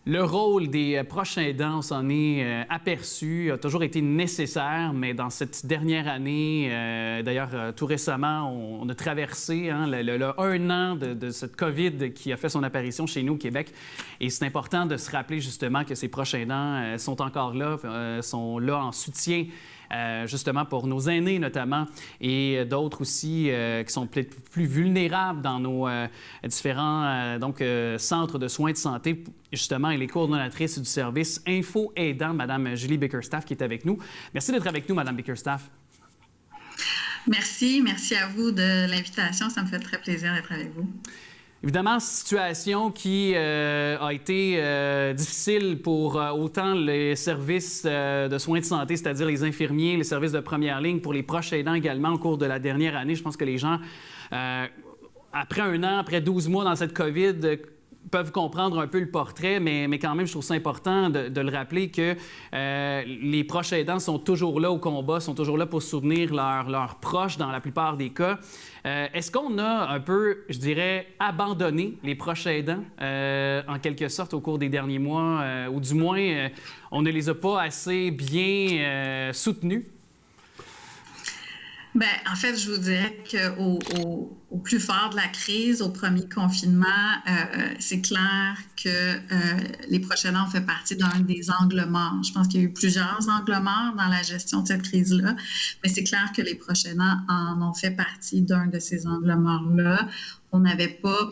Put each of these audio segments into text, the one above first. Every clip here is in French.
Le rôle des proches aidants, on s'en est aperçu, a toujours été nécessaire, mais dans cette dernière année, d'ailleurs, tout récemment, on a traversé le 1 an de cette COVID qui a fait son apparition chez nous au Québec. Et c'est important de se rappeler justement que ces proches aidants sont encore là, sont là en soutien. Justement pour nos aînés notamment et d'autres aussi qui sont peut-être plus vulnérables dans nos différents centres de soins de santé. Justement, elle est coordonnatrice du service Info Aidant, Mme Julie Bickerstaff, qui est avec nous. Merci d'être avec nous, Mme Bickerstaff. Merci à vous de l'invitation. Ça me fait très plaisir d'être avec vous. Évidemment, situation qui a été difficile pour autant les services de soins de santé, c'est-à-dire les infirmiers, les services de première ligne, pour les proches aidants également au cours de la dernière année. Je pense que les gens, après 1 an, après 12 mois dans cette COVID, peuvent comprendre un peu le portrait, mais quand même, je trouve ça important de le rappeler que les proches aidants sont toujours là au combat, sont toujours là pour soutenir leurs proches dans la plupart des cas. Est-ce qu'on a un peu, je dirais, abandonné les proches aidants en quelque sorte au cours des derniers mois, ou du moins, on ne les a pas assez bien soutenus? Bien, en fait, je vous dirais qu'au plus fort de la crise, au premier confinement, c'est clair que les proches aidants ont fait partie d'un des angles morts. Je pense qu'il y a eu plusieurs angles morts dans la gestion de cette crise-là, mais c'est clair que les proches aidants en ont fait partie d'un de ces angles morts-là. On n'avait pas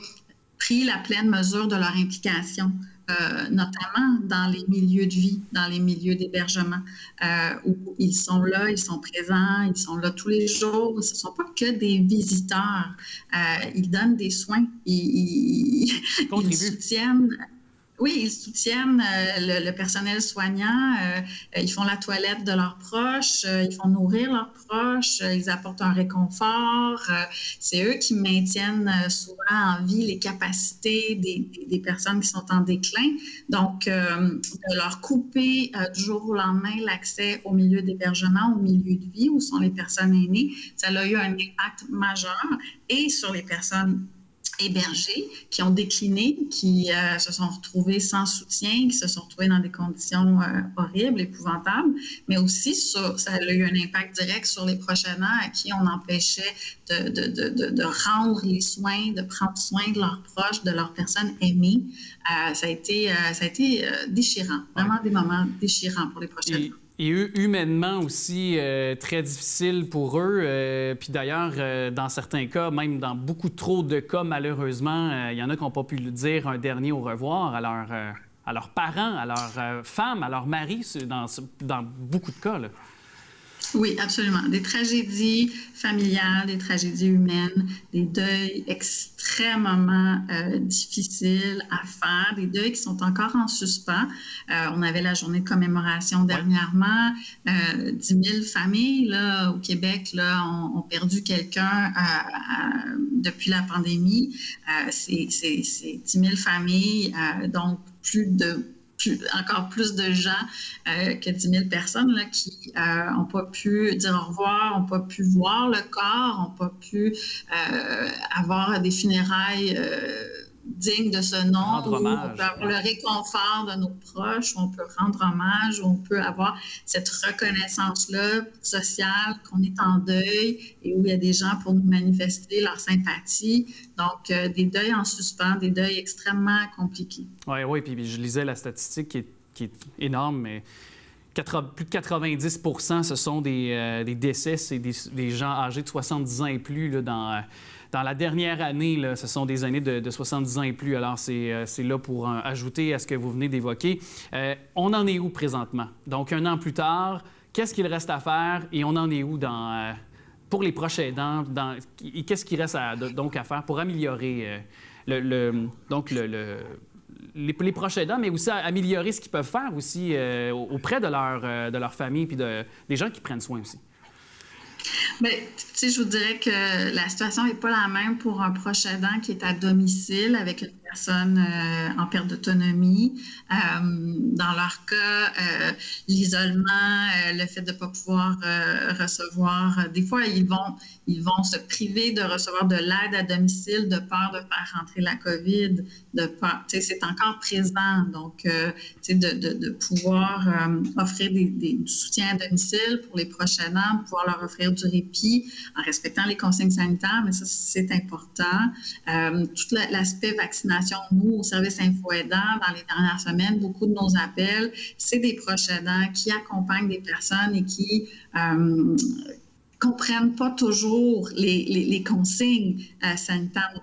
pris la pleine mesure de leur implication. Notamment dans les milieux de vie, dans les milieux d'hébergement, où ils sont là, ils sont présents, ils sont là tous les jours. Ce ne sont pas que des visiteurs. Ils donnent des soins, ils soutiennent. Oui, ils soutiennent le personnel soignant, ils font la toilette de leurs proches, ils font nourrir leurs proches, ils apportent un réconfort. C'est eux qui maintiennent souvent en vie les capacités des personnes qui sont en déclin. Donc, de leur couper du jour au lendemain l'accès au milieu d'hébergement, au milieu de vie où sont les personnes aînées, ça a eu un impact majeur et sur les personnes hébergés, qui ont décliné, qui se sont retrouvés sans soutien, qui se sont retrouvés dans des conditions horribles, épouvantables, mais aussi ça a eu un impact direct sur les proches aidants à qui on empêchait de rendre les soins, de prendre soin de leurs proches, de leurs personnes aimées. Ça a été déchirant, vraiment des moments déchirants pour les proches aidants. Et humainement aussi très difficile pour eux. Puis d'ailleurs, dans certains cas, même dans beaucoup trop de cas, malheureusement, il y en a qui n'ont pas pu dire un dernier au revoir à leurs parents, à leurs femmes, à leurs maris, dans beaucoup de cas, là. Oui, absolument. Des tragédies familiales, des tragédies humaines, des deuils extrêmement difficiles à faire, des deuils qui sont encore en suspens. On avait la journée de commémoration dernièrement. 10 000 familles là, au Québec là, ont perdu quelqu'un depuis la pandémie. C'est 10 000 familles, donc encore plus de gens que 10 000 personnes là, qui n'ont pas pu dire au revoir, n'ont pas pu voir le corps, n'ont pas pu avoir des funérailles dignes de ce nom, où on peut avoir le réconfort de nos proches, où on peut rendre hommage, où on peut avoir cette reconnaissance-là sociale, qu'on est en deuil et où il y a des gens pour nous manifester leur sympathie. Donc, des deuils en suspens, des deuils extrêmement compliqués. Oui, puis je lisais la statistique qui est énorme, mais plus de 90 % ce sont des décès, c'est des gens âgés de 70 ans et plus là, dans la dernière année. Là, ce sont des années de 70 ans et plus. Alors, c'est là pour ajouter à ce que vous venez d'évoquer. On en est où présentement? Donc, 1 an plus tard, qu'est-ce qu'il reste à faire et on en est où pour les proches aidants? Qu'est-ce qu'il reste donc à faire pour améliorer les proches aidants, mais aussi améliorer ce qu'ils peuvent faire aussi auprès de leur famille puis des gens qui prennent soin aussi? Bien, tu sais, je vous dirais que la situation n'est pas la même pour un proche aidant qui est à domicile avec une personne en perte d'autonomie. Dans leur cas, l'isolement, le fait de ne pas pouvoir recevoir, des fois, ils vont se priver de recevoir de l'aide à domicile de peur de faire rentrer la COVID, de peur, tu sais, c'est encore présent. Donc, tu sais, de pouvoir offrir du soutien à domicile pour les proches aidants, pouvoir leur offrir du répit en respectant les consignes sanitaires, mais ça, c'est important. Tout l'aspect vaccination, nous, au service info-aidant, dans les dernières semaines, beaucoup de nos appels, c'est des proches aidants qui accompagnent des personnes et qui comprennent pas toujours les consignes sanitaires.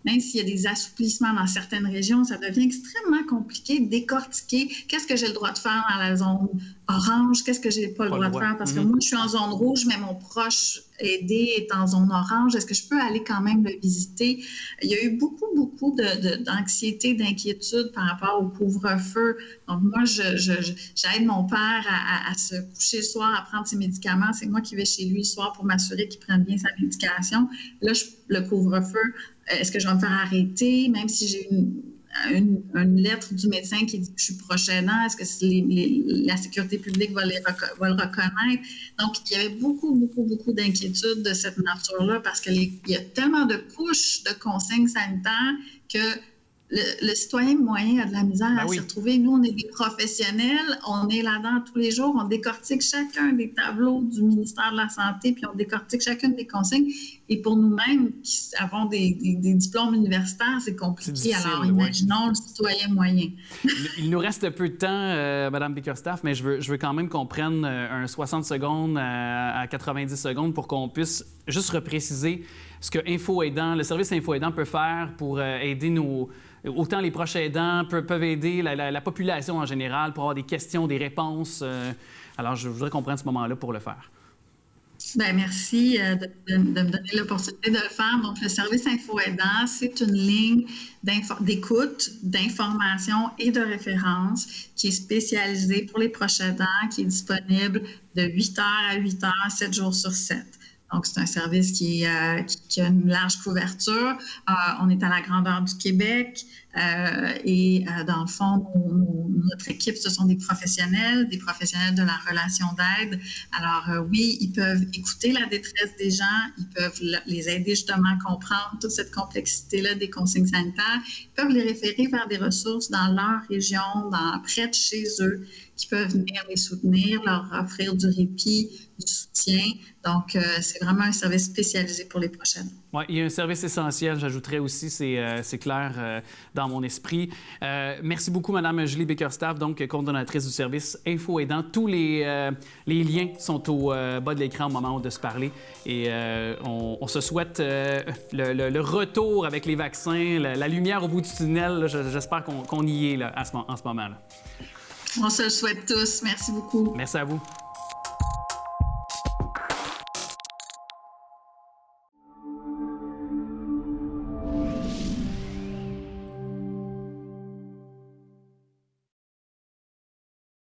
Même s'il y a des assouplissements dans certaines régions, ça devient extrêmement compliqué de décortiquer qu'est-ce que j'ai le droit de faire dans la zone orange, qu'est-ce que j'ai pas le droit de faire, parce que moi, je suis en zone rouge, mais mon proche aidé est en zone orange. Est-ce que je peux aller quand même le visiter? Il y a eu beaucoup d'anxiété, d'inquiétude par rapport au couvre-feu. Donc, moi, j'aide mon père à se coucher le soir, à prendre ses médicaments. C'est moi qui vais chez lui le soir pour m'assurer qu'il prenne bien sa médication. Là, le couvre-feu, est-ce que je vais me faire arrêter, même si j'ai une lettre du médecin qui dit que je suis proche aidant, est-ce que la sécurité publique va le reconnaître? Donc, il y avait beaucoup d'inquiétudes de cette nature-là parce qu'il y a tellement de couches de consignes sanitaires que le citoyen moyen a de la misère à s'y retrouver. Nous, on est des professionnels, on est là-dedans tous les jours, on décortique chacun des tableaux du ministère de la Santé, puis on décortique chacune des consignes. Et pour nous-mêmes qui avons des diplômes universitaires, c'est compliqué. Alors, imaginons le citoyen moyen. Il nous reste peu de temps, Mme Bickerstaff, mais je veux quand même qu'on prenne un 60 secondes à 90 secondes pour qu'on puisse juste repréciser ce que le service info-aidant peut faire pour aider autant les proches aidants peuvent aider la population en général pour avoir des questions, des réponses. Alors, je voudrais qu'on prenne ce moment-là pour le faire. Bien, merci de me donner l'opportunité de le faire. Donc, le service info-aidant, c'est une ligne d'écoute, d'information et de référence qui est spécialisée pour les proches aidants, qui est disponible de 8h à 8h, 7 jours sur 7. Donc, c'est un service qui a une large couverture. On est à la grandeur du Québec et dans le fond, notre équipe, ce sont des professionnels de la relation d'aide. Alors oui, ils peuvent écouter la détresse des gens, ils peuvent les aider justement à comprendre toute cette complexité-là des consignes sanitaires. Ils peuvent les référer vers des ressources dans leur région, près de chez eux, qui peuvent venir les soutenir, leur offrir du répit, du soutien. Donc, c'est vraiment un service spécialisé pour les prochaines. Oui, il y a un service essentiel, j'ajouterais aussi, c'est clair dans mon esprit. Merci beaucoup, Mme Julie Bickerstaff, donc coordonnatrice du service info-aidant. Tous les liens sont au bas de l'écran au moment de se parler. Et on se souhaite le retour avec les vaccins, la lumière au bout du tunnel. J'espère qu'on y est là, en ce moment-là. On se le souhaite tous. Merci beaucoup. Merci à vous.